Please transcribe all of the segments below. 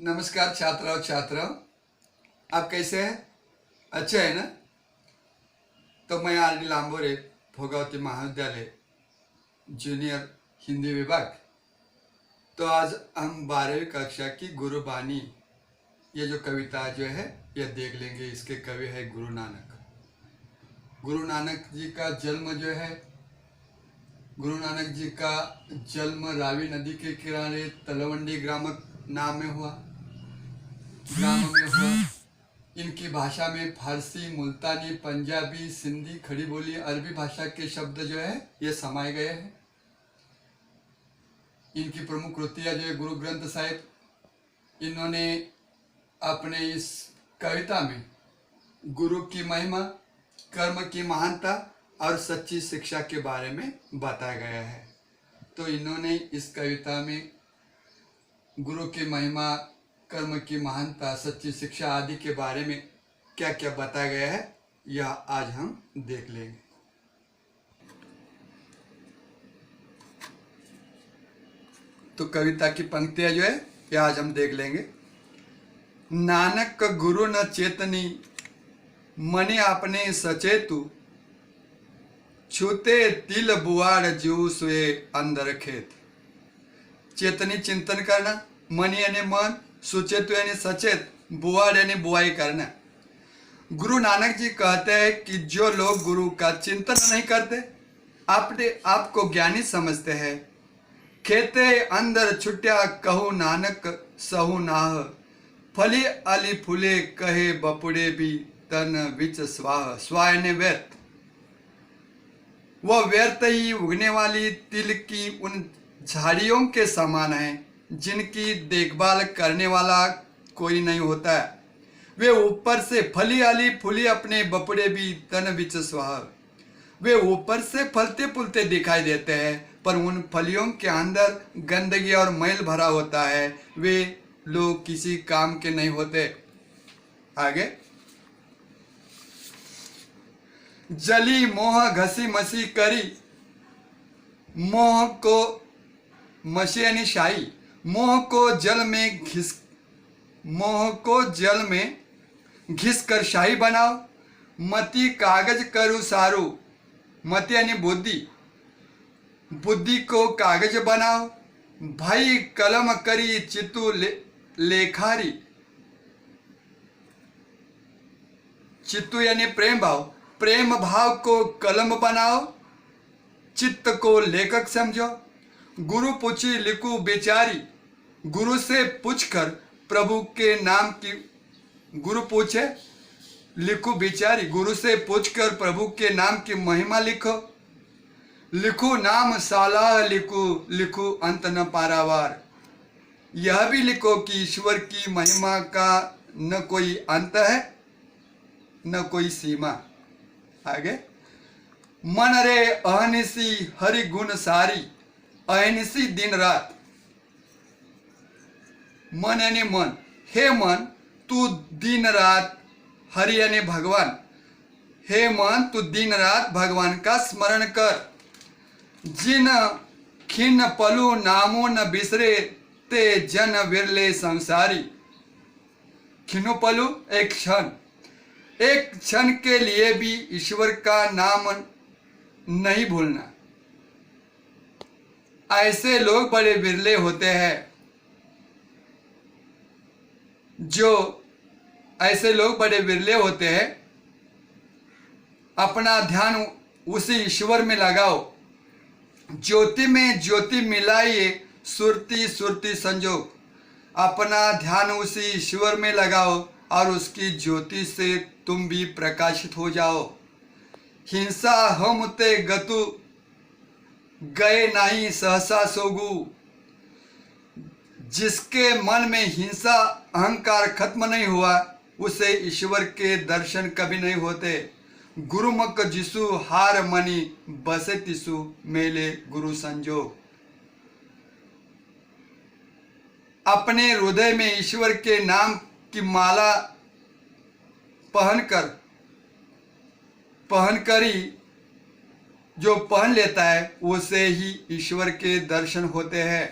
नमस्कार छात्र और छात्राओं, आप कैसे हैं? अच्छे हैं ना? तो मैं R.D. लांबोरे, भोगावती महाविद्यालय जूनियर हिंदी विभाग। तो आज हम 12वीं कक्षा की गुरुबानी ये जो कविता जो है ये देख लेंगे। इसके कवि है गुरु नानक। गुरु नानक जी का जन्म जो है, गुरु नानक जी का जन्म रावी नदी के किनारे तलवंडी ग्राम में हुआ। इनकी भाषा में फारसी, मुल्तानी, पंजाबी, सिंधी, खड़ी बोली, अरबी भाषा के शब्द जो है ये समाये गए हैं। इनकी प्रमुख कृतियां जो है गुरु ग्रंथ साहिब। इन्होंने अपने इस कविता में गुरु की महिमा, कर्म की महानता और सच्ची शिक्षा के बारे में बताया गया है। तो इन्होंने इस कविता में गुरु की महिमा, कर्म की महानता, सच्ची शिक्षा आदि के बारे में क्या क्या बताया गया है यह आज हम देख लेंगे। तो कविता की पंक्तियां जो है यह आज हम देख लेंगे। नानक गुरु न चेतनी, मने आपने सचेतु, छूते तिल बुआड़ जीव सुए अंदर खेत। चेतनी चिंतन करना, मन यानी मन, सुचेतु यानी सचेत, बुआड़ यानी बुआई करना। गुरु नानक जी कहते हैं कि जो लोग गुरु का चिंतन नहीं करते, अपने आप को ज्ञानी समझते हैं, खेते अंदर छुट्या कहू नानक सहु नाह, फली अली फूले कहे बपुड़े भी तन विच स्वाह। स्वाह यानी व्यर्थ। वह व्यर्थ ही उगने वाली तिल की उन झाड़ियों के समान है जिनकी देखभाल करने वाला कोई नहीं होता है। वे ऊपर से फली आली फूली अपने बपड़े भी तन विच स्वाह। वे ऊपर से फलते फूलते दिखाई देते हैं, पर उन फलियों के अंदर गंदगी और मैल भरा होता है। वे लोग किसी काम के नहीं होते। आगे, जली मोह घसी मसी करी, मोह को मसी यानी शाही, मोह को जल में घिस कर शाही बनाओ। मति कागज करू सारू, मति यानी बुद्धि, बुद्धि को कागज बनाओ। भाई कलम करी चित्तू लेखारी, चित्तू यानी प्रेम भाव, प्रेम भाव को कलम बनाओ। चित्त को लेखक समझो। गुरु पूछी लिखू बेचारी, गुरु से पूछकर प्रभु के नाम की, गुरु पूछे लिखू बेचारी, गुरु से पूछकर प्रभु के नाम की महिमा लिखो। लिखू नाम सालाह लिखू, लिखू अंत न पारावार। यह भी लिखो कि ईश्वर की महिमा का न कोई अंत है न कोई सीमा। आगे, मन रे अहनिसी हरि गुण सारी, अहनिसी दिन रात। मन यानी मन, हे मन तू दिन रात, हरि यानी भगवान, हे मन तू दिन रात भगवान का स्मरण कर। जिन खिन्न पलू नामो न बिसरे, ते जन विरले संसारी। खिन्नो पलू एक क्षण, एक क्षण के लिए भी ईश्वर का नाम नहीं भूलना। ऐसे लोग बड़े विरले होते हैं। ऐसे लोग बड़े विरले होते हैं। अपना ध्यान उसी ईश्वर में लगाओ। ज्योति में ज्योति मिलाइए, सुरती सुरती संजोग। अपना ध्यान उसी ईश्वर में लगाओ और उसकी ज्योति से तुम भी प्रकाशित हो जाओ। हिंसा हम ते गतु, गए नहीं सहसा सोगु। जिसके मन में हिंसा अहंकार खत्म नहीं हुआ, उसे ईश्वर के दर्शन कभी नहीं होते। गुरुमुख जिसु हार मनी, बसे तिसु मेले गुरु संजोग। अपने हृदय में ईश्वर के नाम की माला पहनकर ही जो पहन लेता है उसे ही ईश्वर के दर्शन होते हैं।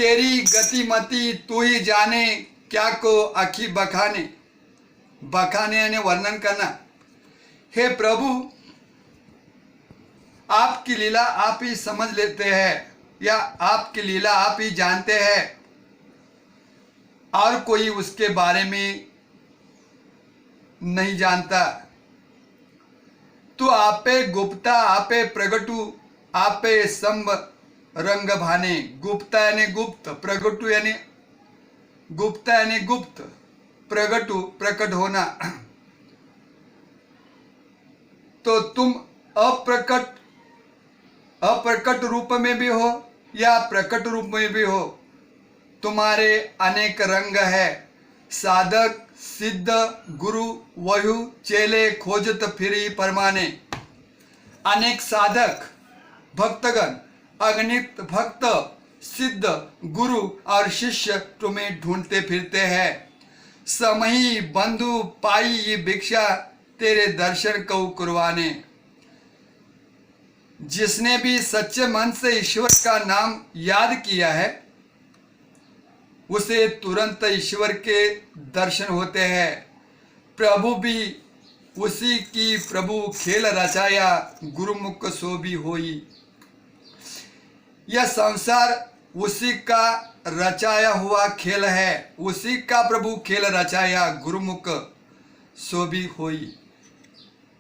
तेरी गतिमति तू ही जाने, क्या को आखी बखाने। बखाने यानी वर्णन करना। हे प्रभु, आपकी लीला आप ही समझ लेते हैं, या आपकी लीला आप ही जानते हैं, और कोई उसके बारे में नहीं जानता। तो आपे गुप्ता आपे प्रगटू आपे संब रंग भाने। गुप्ता यानी गुप्त, प्रगटू यानी गुप्ता यानी गुप्त, प्रगटू प्रकट होना। तो तुम अप्रकट रूप में भी हो या प्रकट रूप में भी हो, तुम्हारे अनेक रंग है। साधक सिद्ध गुरु वयु चेले खोजत फिरी परमाने। अनेक साधक भक्तगण, अगणित भक्त, सिद्ध गुरु और शिष्य तुम्हें ढूंढते फिरते हैं। समही बंधु पाई ये भिक्षा, तेरे दर्शन को कुर्बाने। जिसने भी सच्चे मन से ईश्वर का नाम याद किया है, उसे तुरंत ईश्वर के दर्शन होते हैं। प्रभु भी उसी की प्रभु खेल रचाया, गुरुमुख सो भी होई। यह संसार उसी का रचाया हुआ खेल है, उसी का प्रभु खेल रचाया, गुरुमुख सो भी होई।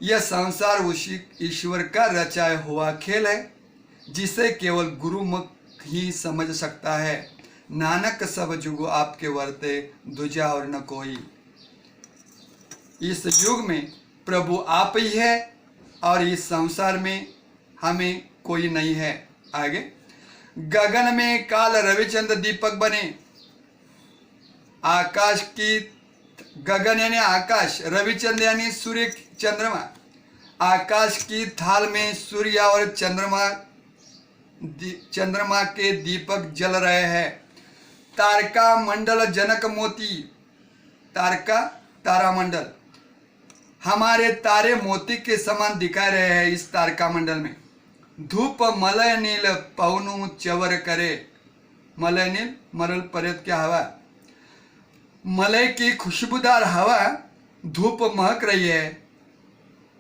यह संसार उसी ईश्वर का रचाया हुआ खेल है, जिसे केवल गुरुमुख ही समझ सकता है। नानक सब जुग आपके वर्ते, दूजा और न कोई। इस युग में प्रभु आप ही है और इस संसार में हमें कोई नहीं है। आगे, गगन में काल रविचंद्र दीपक बने। आकाश की, गगन यानी आकाश, रविचंद्र यानी सूर्य चंद्रमा। आकाश की थाल में सूर्य और चंद्रमा के दीपक जल रहे हैं। तारका मंडल जनक मोती। तारका तारा मंडल, हमारे तारे मोती के समान दिखाई रहे हैं इस तारका मंडल में। धूप मलय नील पवनु चवर करे। मलय नील मरल परेत क्या हवा, मलय की खुशबूदार हवा धूप महक रही है।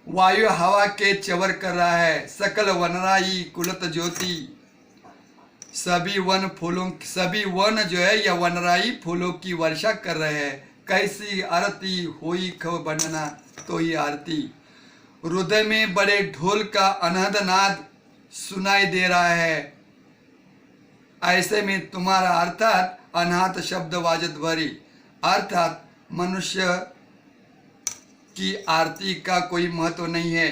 वायु हवा के चवर कर रहा है। सकल वनराई कुलत ज्योति। सभी वन जो है यह वनराई फूलों की वर्षा कर रहे हैं। कैसी आरती होई खब बनना तो ही आरती। हृदय में बड़े ढोल का अनहद नाद सुनाई दे रहा है। ऐसे में तुम्हारा अर्थात अनाहत शब्द वाजत भरी, अर्थात मनुष्य की आरती का कोई महत्व नहीं है।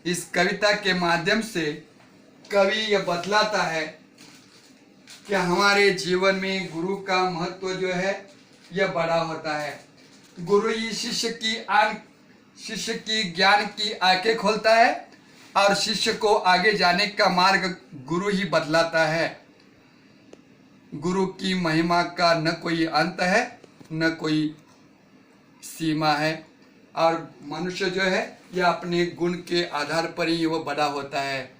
इस कविता के माध्यम से कवि यह बतलाता है कि हमारे जीवन में गुरु का महत्व जो है यह बड़ा होता है। गुरु ही शिष्य की ज्ञान की आंखें खोलता है और शिष्य को आगे जाने का मार्ग गुरु ही बतलाता है। गुरु की महिमा का न कोई अंत है न कोई सीमा है, और मनुष्य जो है यह अपने गुण के आधार पर ही वह बड़ा होता है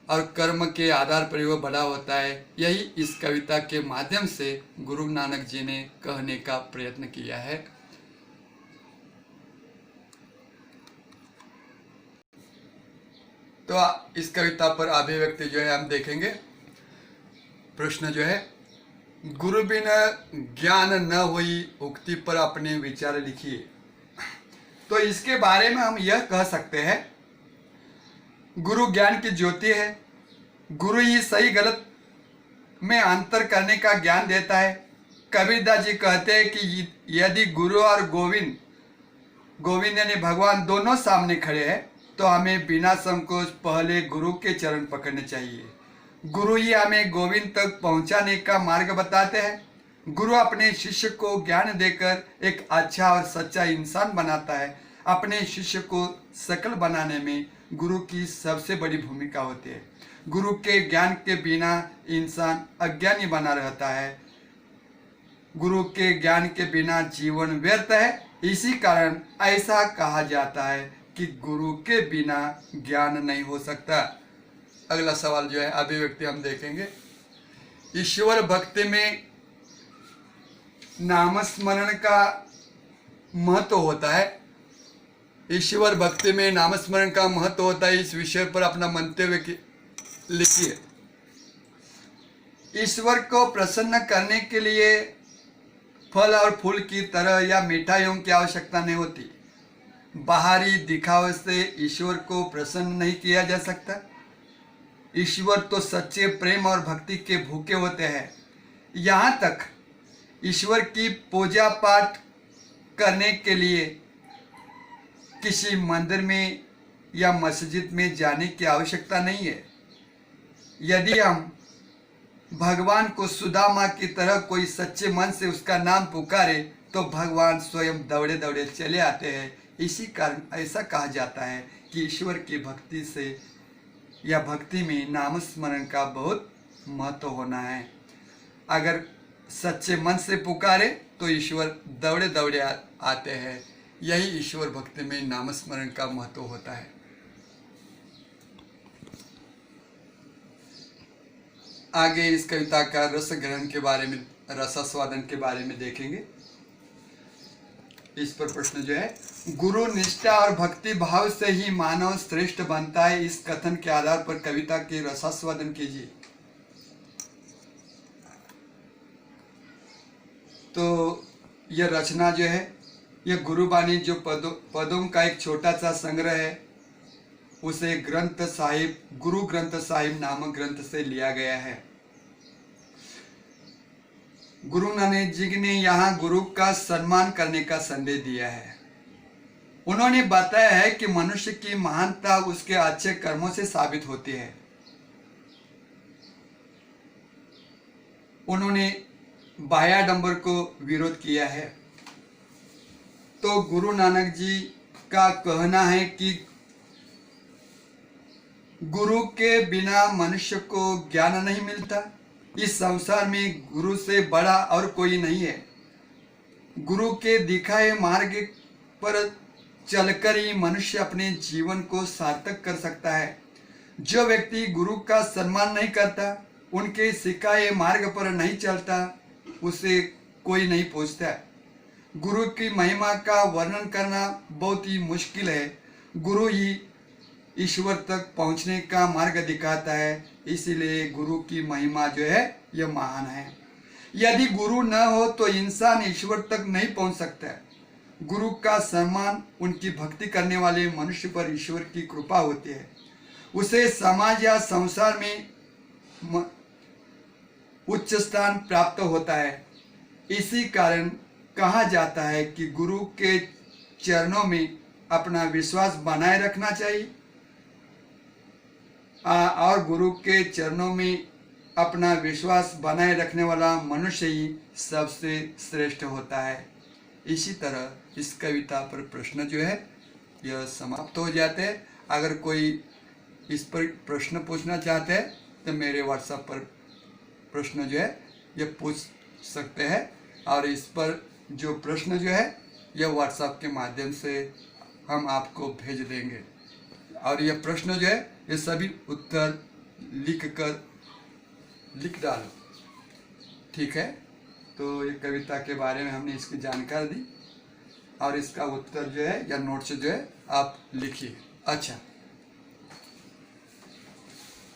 और कर्म के आधार पर ही वह बड़ा होता है। यही इस कविता के माध्यम से गुरु नानक जी ने कहने का प्रयत्न किया है। तो इस कविता पर अभिव्यक्ति जो है हम देखेंगे। प्रश्न जो है, गुरु बिना ज्ञान न हुई उक्ति पर अपने विचार लिखिए। तो इसके बारे में हम यह कह सकते हैं, गुरु ज्ञान की ज्योति है। गुरु ही सही गलत में अंतर करने का ज्ञान देता है। कबीरदास जी कहते हैं कि यदि गुरु और गोविंद यानी भगवान दोनों सामने खड़े हैं तो हमें बिना संकोच पहले गुरु के चरण पकड़ने चाहिए। गुरु ही हमें गोविंद तक पहुंचाने का मार्ग बताते हैं। गुरु अपने शिष्य को ज्ञान देकर एक अच्छा और सच्चा इंसान बनाता है। अपने शिष्य को सकल बनाने में गुरु की सबसे बड़ी भूमिका होती है। गुरु के ज्ञान के बिना इंसान अज्ञानी बना रहता है। गुरु के ज्ञान के बिना जीवन व्यर्थ है। इसी कारण ऐसा कहा जाता है कि गुरु के बिना ज्ञान नहीं हो सकता। अगला सवाल जो है अभिव्यक्ति हम देखेंगे। ईश्वर भक्ति में नामस्मरण का महत्व होता है। ईश्वर भक्ति में नामस्मरण का महत्व होता है, इस विषय पर अपना मंतव्य लिखिए। ईश्वर को प्रसन्न करने के लिए फल और फूल की तरह या मिठाइयों की आवश्यकता नहीं होती। बाहरी दिखावे से ईश्वर को प्रसन्न नहीं किया जा सकता। ईश्वर तो सच्चे प्रेम और भक्ति के भूखे होते हैं। यहाँ तक ईश्वर की पूजा पाठ करने के लिए किसी मंदिर में या मस्जिद में जाने की आवश्यकता नहीं है। यदि हम भगवान को सुदामा की तरह कोई सच्चे मन से उसका नाम पुकारे तो भगवान स्वयं दौड़े दौड़े चले आते हैं। इसी कारण ऐसा कहा जाता है कि ईश्वर की भक्ति से या भक्ति में नामस्मरण का बहुत महत्व होना है। अगर सच्चे मन से पुकारे तो ईश्वर दौड़े दौड़े आते हैं। यही ईश्वर भक्ति में नामस्मरण का महत्व होता है। आगे इस कविता का रस ग्रहण के बारे में, रसास्वादन के बारे में देखेंगे। इस पर प्रश्न जो है, गुरु निष्ठा और भक्ति भाव से ही मानव श्रेष्ठ बनता है, इस कथन के आधार पर कविता के रसास्वादन कीजिए। तो यह रचना जो है, यह गुरुबानी जो पदों का एक छोटा सा संग्रह है, उसे ग्रंथ साहिब, गुरु ग्रंथ साहिब नामक ग्रंथ से लिया गया है। गुरु नानक जी ने यहाँ गुरु का सम्मान करने का संदेश दिया है। उन्होंने बताया है कि मनुष्य की महानता उसके अच्छे कर्मों से साबित होती है। उन्होंने बाह्याडंबर को विरोध किया है। तो गुरु नानक जी का कहना है कि गुरु के बिना मनुष्य को ज्ञान नहीं मिलता। इस संसार में गुरु से बड़ा और कोई नहीं है। गुरु के दिखाए मार्ग पर चलकर ही मनुष्य अपने जीवन को सार्थक कर सकता है। जो व्यक्ति गुरु का सम्मान नहीं करता, उनके सिखाए मार्ग पर नहीं चलता, उसे कोई नहीं पूछता। गुरु की महिमा का वर्णन करना बहुत ही मुश्किल है। गुरु ही ईश्वर तक पहुंचने का मार्ग दिखाता है, इसीलिए गुरु की महिमा जो है यह महान है। यदि गुरु न हो तो इंसान ईश्वर तक नहीं पहुंच सकता। गुरु का सम्मान उनकी भक्ति करने वाले मनुष्य पर ईश्वर की कृपा होती है। उसे समाज या संसार में उच्च स्थान प्राप्त होता है। इसी कारण कहा जाता है कि गुरु के चरणों में अपना विश्वास बनाए रखना चाहिए और गुरु के चरणों में अपना विश्वास बनाए रखने वाला मनुष्य ही सबसे श्रेष्ठ होता है। इसी तरह इस कविता पर प्रश्न जो है यह समाप्त हो जाते हैं। अगर कोई इस पर प्रश्न पूछना चाहते हैं तो मेरे व्हाट्सएप पर प्रश्न जो है यह पूछ सकते हैं और इस पर जो प्रश्न जो है यह व्हाट्सएप के माध्यम से हम आपको भेज देंगे। और यह प्रश्न जो है ये सभी उत्तर लिख डालो, ठीक है। तो ये कविता के बारे में हमने इसकी जानकारी दी और इसका उत्तर जो है या नोट्स जो है आप लिखिए। अच्छा।